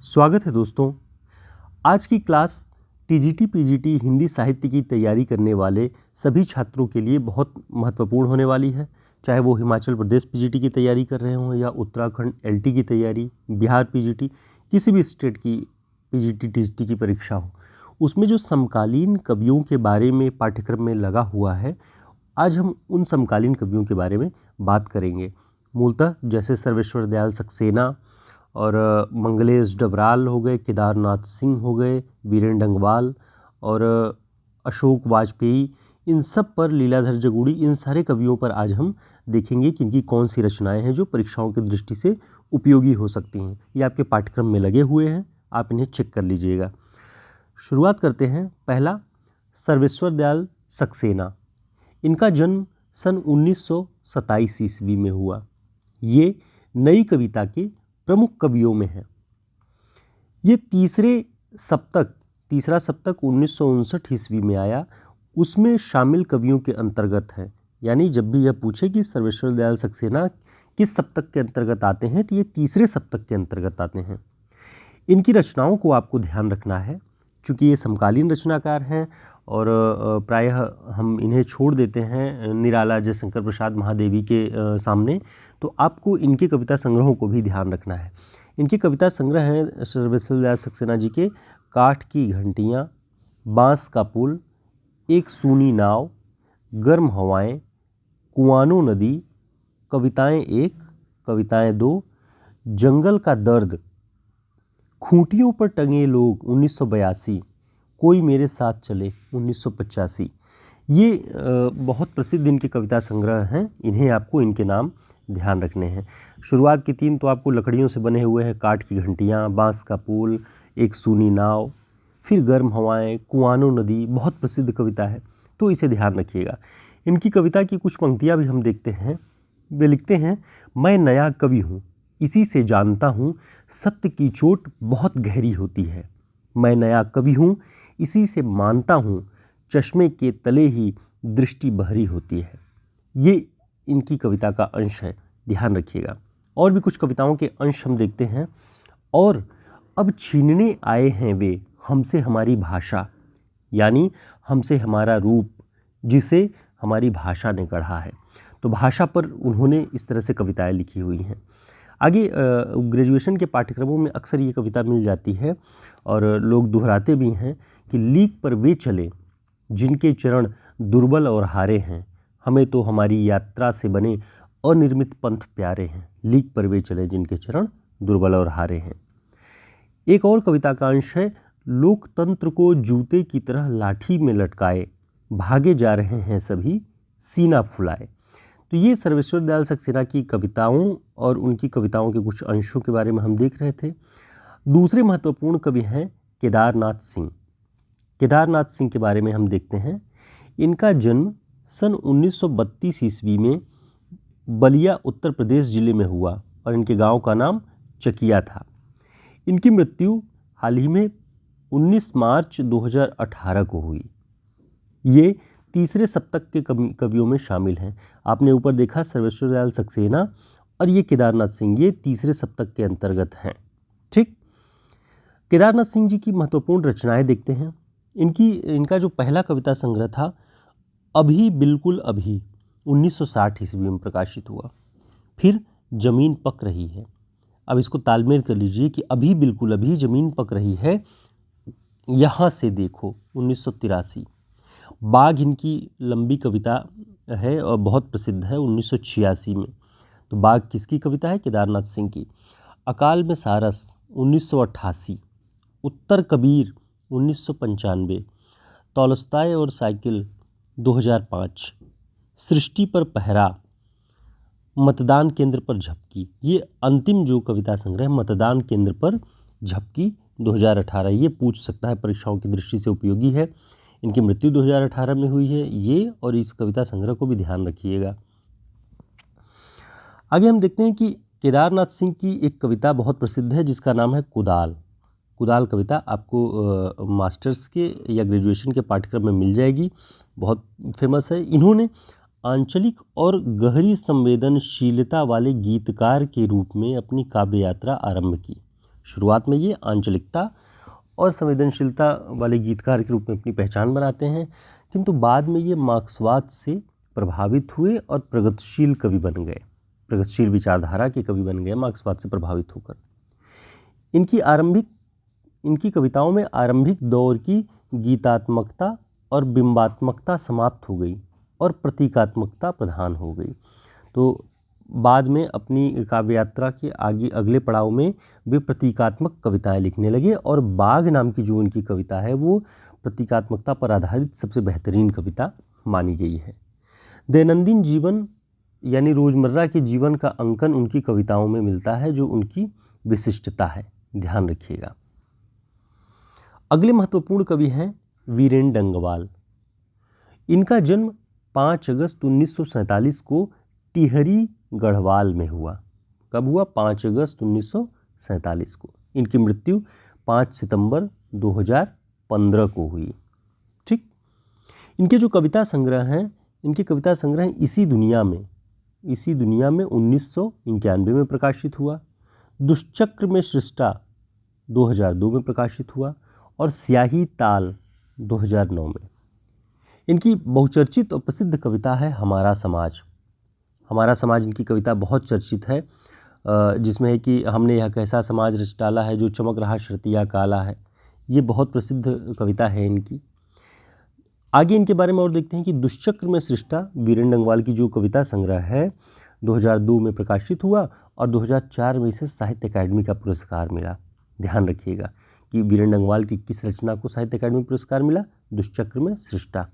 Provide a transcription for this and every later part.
स्वागत है दोस्तों। आज की क्लास टीजीटी पीजीटी हिंदी साहित्य की तैयारी करने वाले सभी छात्रों के लिए बहुत महत्वपूर्ण होने वाली है। चाहे वो हिमाचल प्रदेश पीजीटी की तैयारी कर रहे हों या उत्तराखंड एलटी की तैयारी, बिहार पीजीटी, किसी भी स्टेट की पीजीटी टीजीटी की परीक्षा हो, उसमें जो समकालीन कवियों के बारे में पाठ्यक्रम में लगा हुआ है, आज हम उन समकालीन कवियों के बारे में बात करेंगे। मूलतः जैसे सर्वेश्वर दयाल सक्सेना और मंगलेश डबराल हो गए, केदारनाथ सिंह हो गए, वीरेन डंगवाल और अशोक वाजपेयी, इन सब पर, लीलाधर जगूड़ी, इन सारे कवियों पर आज हम देखेंगे कि इनकी कौन सी रचनाएं हैं जो परीक्षाओं की दृष्टि से उपयोगी हो सकती हैं। ये आपके पाठ्यक्रम में लगे हुए हैं, आप इन्हें चेक कर लीजिएगा। शुरुआत करते हैं। पहला, सर्वेश्वर दयाल सक्सेना। इनका जन्म सन 1927 ईस्वी में हुआ। ये नई कविता के प्रमुख कवियों में है। ये तीसरा सप्तक 1959 ईस्वी में आया, उसमें शामिल कवियों के अंतर्गत है। यानी जब भी यह पूछे कि सर्वेश्वर दयाल सक्सेना किस सप्तक के अंतर्गत आते हैं, तो ये तीसरे सप्तक के अंतर्गत आते हैं। इनकी रचनाओं को आपको ध्यान रखना है, चूँकि ये समकालीन रचनाकार हैं और प्रायः हम इन्हें छोड़ देते हैं निराला जयशंकर प्रसाद महादेवी के सामने, तो आपको इनके कविता संग्रहों को भी ध्यान रखना है। इनके कविता संग्रह हैं सर्वेश्वर दयाल सक्सेना जी के काठ की घंटियाँ, बांस का पुल, एक सूनी नाव, गर्म हवाएं, कुआनो नदी, कविताएं 1, कविताएं 2, जंगल का दर्द, खूंटियों पर टंगे लोग 1982, कोई मेरे साथ चले 1985। ये बहुत प्रसिद्ध इनके कविता संग्रह हैं, इन्हें आपको इनके नाम ध्यान रखने हैं। शुरुआत की 3 तो आपको लकड़ियों से बने हुए हैं, काठ की घंटियाँ, बांस का पुल, एक सूनी नाव, फिर गर्म हवाएं, कुआनो नदी, बहुत प्रसिद्ध कविता है, तो इसे ध्यान रखिएगा। इनकी कविता की कुछ पंक्तियाँ भी हम देखते हैं। वे लिखते हैं, मैं नया कवि हूँ, इसी से जानता हूँ सत्य की चोट बहुत गहरी होती है। मैं नया कवि हूँ, इसी से मानता हूँ चश्मे के तले ही दृष्टि बहरी होती है। ये इनकी कविता का अंश है, ध्यान रखिएगा। और भी कुछ कविताओं के अंश हम देखते हैं। और अब छीनने आए हैं वे हमसे हमारी भाषा, यानी हमसे हमारा रूप, जिसे हमारी भाषा ने गढ़ा है। तो भाषा पर उन्होंने इस तरह से कविताएं लिखी हुई हैं। आगे ग्रेजुएशन के पाठ्यक्रमों में अक्सर ये कविता मिल जाती है और लोग दोहराते भी हैं कि लीक पर वे चले जिनके चरण दुर्बल और हारे हैं, हमें तो हमारी यात्रा से बने अनिर्मित पंथ प्यारे हैं। लीक पर वे चले जिनके चरण दुर्बल और हारे हैं। एक और कविता का अंश है, लोकतंत्र को जूते की तरह लाठी में लटकाए, भागे जा रहे हैं सभी सीना फुलाए। तो ये सर्वेश्वर दयाल सक्सेना की कविताओं और उनकी कविताओं के कुछ अंशों के बारे में हम देख रहे थे। दूसरे महत्वपूर्ण कवि हैं केदारनाथ सिंह। केदारनाथ सिंह के बारे में हम देखते हैं। इनका जन्म सन 1932 ईस्वी में बलिया उत्तर प्रदेश जिले में हुआ और इनके गांव का नाम चकिया था। इनकी मृत्यु हाल ही में 19 मार्च 2018 को हुई। ये तीसरे सप्तक के कवियों में शामिल हैं। आपने ऊपर देखा सर्वेश्वर दयाल सक्सेना और ये केदारनाथ सिंह, ये तीसरे सप्तक के अंतर्गत हैं। ठीक, केदारनाथ सिंह जी की महत्वपूर्ण रचनाएं देखते हैं। इनका जो पहला कविता संग्रह था, अभी बिल्कुल अभी, 1960 ईस्वी में प्रकाशित हुआ। फिर जमीन पक रही है। अब इसको तालमेल कर लीजिए कि अभी बिल्कुल अभी, जमीन पक रही है, यहाँ से देखो 1983। बाघ इनकी लंबी कविता है और बहुत प्रसिद्ध है, 1986 में। तो बाघ किसकी कविता है? केदारनाथ सिंह की। अकाल में सारस 1988, उत्तर कबीर 1995, तौलस्ताय और साइकिल 2005, सृष्टि पर पहरा, मतदान केंद्र पर झपकी। ये अंतिम जो कविता संग्रह, मतदान केंद्र पर झपकी 2018, ये पूछ सकता है, परीक्षाओं की दृष्टि से उपयोगी है। इनकी मृत्यु 2018 में हुई है। ये और इस कविता संग्रह को भी ध्यान रखिएगा। आगे हम देखते हैं कि केदारनाथ सिंह की एक कविता बहुत प्रसिद्ध है जिसका नाम है कुदाल। कुदाल कविता आपको मास्टर्स के या ग्रेजुएशन के पाठ्यक्रम में मिल जाएगी, बहुत फेमस है। इन्होंने आंचलिक और गहरी संवेदनशीलता वाले गीतकार के रूप में अपनी काव्य यात्रा आरंभ की। शुरुआत में ये आंचलिकता और संवेदनशीलता वाले गीतकार के रूप में अपनी पहचान बनाते हैं, किंतु बाद में ये मार्क्सवाद से प्रभावित हुए और प्रगतिशील कवि बन गए, प्रगतिशील विचारधारा के कवि बन गए मार्क्सवाद से प्रभावित होकर। इनकी कविताओं में आरंभिक दौर की गीतात्मकता और बिंबात्मकता समाप्त हो गई और प्रतीकात्मकता प्रधान हो गई। तो बाद में अपनी काव्य यात्रा के अगले पड़ाव में वे प्रतीकात्मक कविताएं लिखने लगे और बाघ नाम की जो उनकी कविता है वो प्रतीकात्मकता पर आधारित सबसे बेहतरीन कविता मानी गई है। दैनंदिन जीवन यानी रोज़मर्रा के जीवन का अंकन उनकी कविताओं में मिलता है, जो उनकी विशिष्टता है, ध्यान रखिएगा। अगले महत्वपूर्ण कवि हैं वीरेन डंगवाल। इनका जन्म 5 अगस्त 1947 को टिहरी गढ़वाल में हुआ। कब हुआ? 5 अगस्त 1947 को। इनकी मृत्यु 5 सितंबर 2015 को हुई। ठीक, इनके जो कविता संग्रह हैं, इनके कविता संग्रह इसी दुनिया में 1991 में प्रकाशित हुआ, दुष्चक्र में सृष्टा 2002 में प्रकाशित हुआ और स्याही ताल 2009 में। इनकी बहुचर्चित और प्रसिद्ध कविता है हमारा समाज। हमारा समाज इनकी कविता बहुत चर्चित है, जिसमें है कि हमने यह कैसा समाज रच डाला है जो चमक रहा शर्तिया काला है। ये बहुत प्रसिद्ध कविता है इनकी। आगे इनके बारे में और देखते हैं कि दुष्चक्र में सृष्टा वीरेन डंगवाल की जो कविता संग्रह है 2002 में प्रकाशित हुआ और 2004 में इसे साहित्य अकादमी का पुरस्कार मिला। ध्यान रखिएगा कि वीरेन डंगवाल की किस रचना को साहित्य अकादमी पुरस्कार मिला? दुष्चक्र में सृष्टा।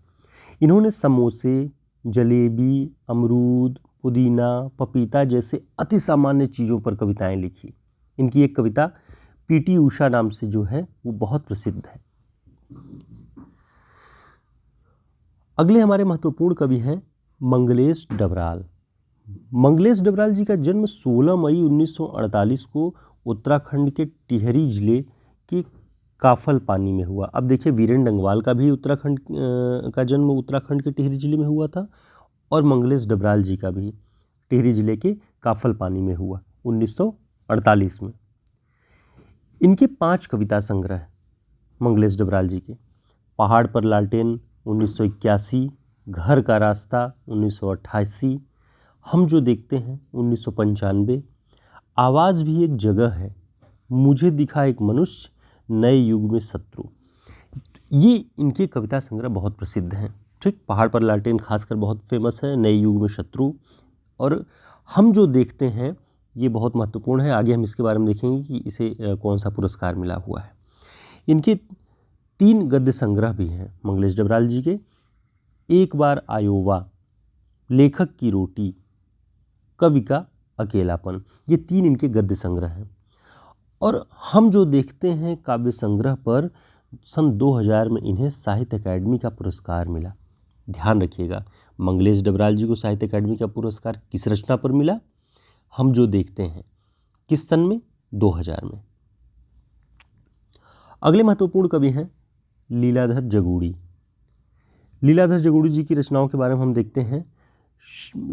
इन्होंने समोसे, जलेबी, अमरूद, पुदीना, पपीता जैसे अति सामान्य चीज़ों पर कविताएं लिखी। इनकी एक कविता पीटी उषा नाम से जो है वो बहुत प्रसिद्ध है। अगले हमारे महत्वपूर्ण कवि हैं मंगलेश डबराल। मंगलेश डबराल जी का जन्म 16 मई 1948 को उत्तराखंड के टिहरी जिले के काफल पानी में हुआ। अब देखिए, वीरेन डंगवाल का भी उत्तराखंड का जन्म उत्तराखंड के टिहरी जिले में हुआ था और मंगलेश डबराल जी का भी टिहरी जिले के काफल पानी में हुआ 1948 में। इनके 5 कविता संग्रह मंगलेश डबराल जी के: पहाड़ पर लालटेन 1981, घर का रास्ता 1988, हम जो देखते हैं 1995, आवाज़ भी एक जगह है, मुझे दिखा एक मनुष्य, नए युग में शत्रु। ये इनके कविता संग्रह बहुत प्रसिद्ध हैं। ठीक, पहाड़ पर लालटेन खासकर बहुत फेमस है, नए युग में शत्रु और हम जो देखते हैं ये बहुत महत्वपूर्ण है। आगे हम इसके बारे में देखेंगे कि इसे कौन सा पुरस्कार मिला हुआ है। इनके 3 गद्य संग्रह भी हैं मंगलेश डबराल जी के: एक बार आयोवा, लेखक की रोटी, कवि का अकेलापन। ये 3 इनके गद्य संग्रह हैं। और हम जो देखते हैं काव्य संग्रह पर सन 2000 में इन्हें साहित्य अकादमी का पुरस्कार मिला। ध्यान रखिएगा, मंगलेश डबराल जी को साहित्य अकादमी का पुरस्कार किस रचना पर मिला? हम जो देखते हैं। किस सन में? 2000 में। अगले महत्वपूर्ण कवि हैं लीलाधर जगूड़ी। लीलाधर जगूड़ी जी की रचनाओं के बारे में हम देखते हैं।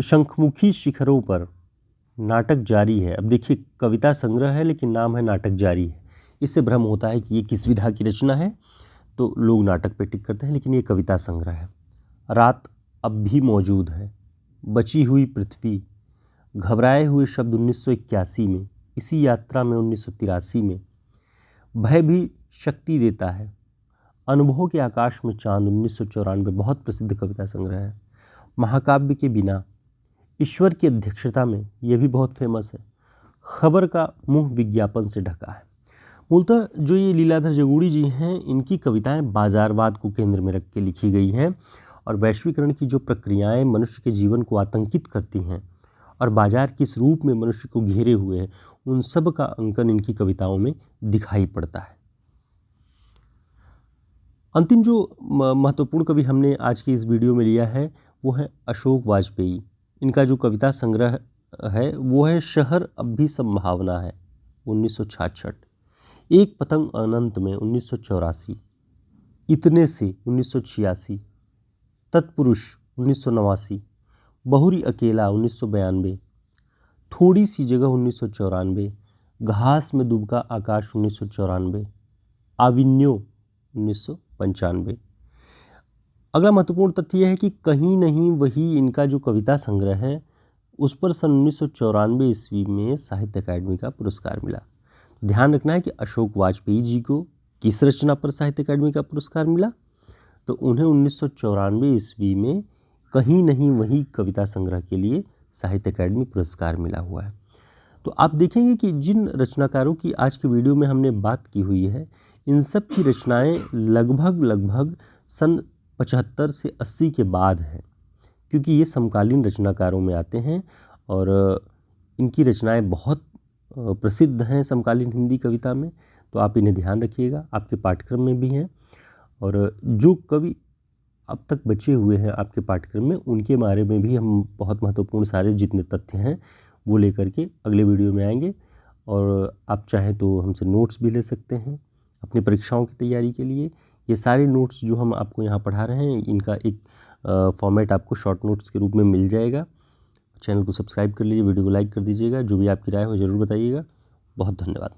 शंखमुखी शिखरों पर नाटक जारी है। अब देखिए, कविता संग्रह है लेकिन नाम है नाटक जारी है। इससे भ्रम होता है कि ये किस विधा की रचना है, तो लोग नाटक पे टिक करते हैं, लेकिन ये कविता संग्रह है। रात अब भी मौजूद है, बची हुई पृथ्वी, घबराए हुए शब्द 1981 में, इसी यात्रा में 1983 में, भय भी शक्ति देता है, अनुभव के आकाश में चांद 1994, बहुत प्रसिद्ध कविता संग्रह है। महाकाव्य के बिना, ईश्वर की अध्यक्षता में, यह भी बहुत फेमस है। खबर का मुंह विज्ञापन से ढका है। मूलतः जो ये लीलाधर जगूड़ी जी हैं, इनकी कविताएं बाजारवाद को केंद्र में रख के लिखी गई हैं और वैश्वीकरण की जो प्रक्रियाएं मनुष्य के जीवन को आतंकित करती हैं और बाजार किस रूप में मनुष्य को घेरे हुए हैं, उन सब का अंकन इनकी कविताओं में दिखाई पड़ता है। अंतिम जो महत्वपूर्ण कवि हमने आज की इस वीडियो में लिया है वो है अशोक वाजपेयी। इनका जो कविता संग्रह है वो है शहर अब भी संभावना है 1966, एक पतंग अनंत में 1984, इतने से 1986, तत्पुरुष 1989, बहुरी अकेला 1992, थोड़ी सी जगह 1994, घास में दुबका आकाश 1994, आविन्यो 1995। अगला महत्वपूर्ण तथ्य यह है कि कहीं नहीं वही इनका जो कविता संग्रह है उस पर सन 1994 ईस्वी में साहित्य अकादमी का पुरस्कार मिला। ध्यान रखना है कि अशोक वाजपेयी जी को किस रचना पर साहित्य अकादमी का पुरस्कार मिला, तो उन्हें 1994 ईस्वी में कहीं नहीं वही कविता संग्रह के लिए साहित्य अकादमी पुरस्कार मिला हुआ है। तो आप देखेंगे कि जिन रचनाकारों की आज के वीडियो में हमने बात की हुई है, इन सब की रचनाएं लगभग सन 75 से 80 के बाद हैं, क्योंकि ये समकालीन रचनाकारों में आते हैं और इनकी रचनाएं बहुत प्रसिद्ध हैं समकालीन हिंदी कविता में। तो आप इन्हें ध्यान रखिएगा, आपके पाठ्यक्रम में भी हैं। और जो कवि अब तक बचे हुए हैं आपके पाठ्यक्रम में, उनके बारे में भी हम बहुत महत्वपूर्ण सारे जितने तथ्य हैं वो लेकर के अगले वीडियो में आएंगे। और आप चाहें तो हमसे नोट्स भी ले सकते हैं अपनी परीक्षाओं की तैयारी के लिए। ये सारे नोट्स जो हम आपको यहाँ पढ़ा रहे हैं, इनका एक फॉर्मेट आपको शॉर्ट नोट्स के रूप में मिल जाएगा। चैनल को सब्सक्राइब कर लीजिए, वीडियो को लाइक कर दीजिएगा, जो भी आपकी राय हो ज़रूर बताइएगा। बहुत धन्यवाद।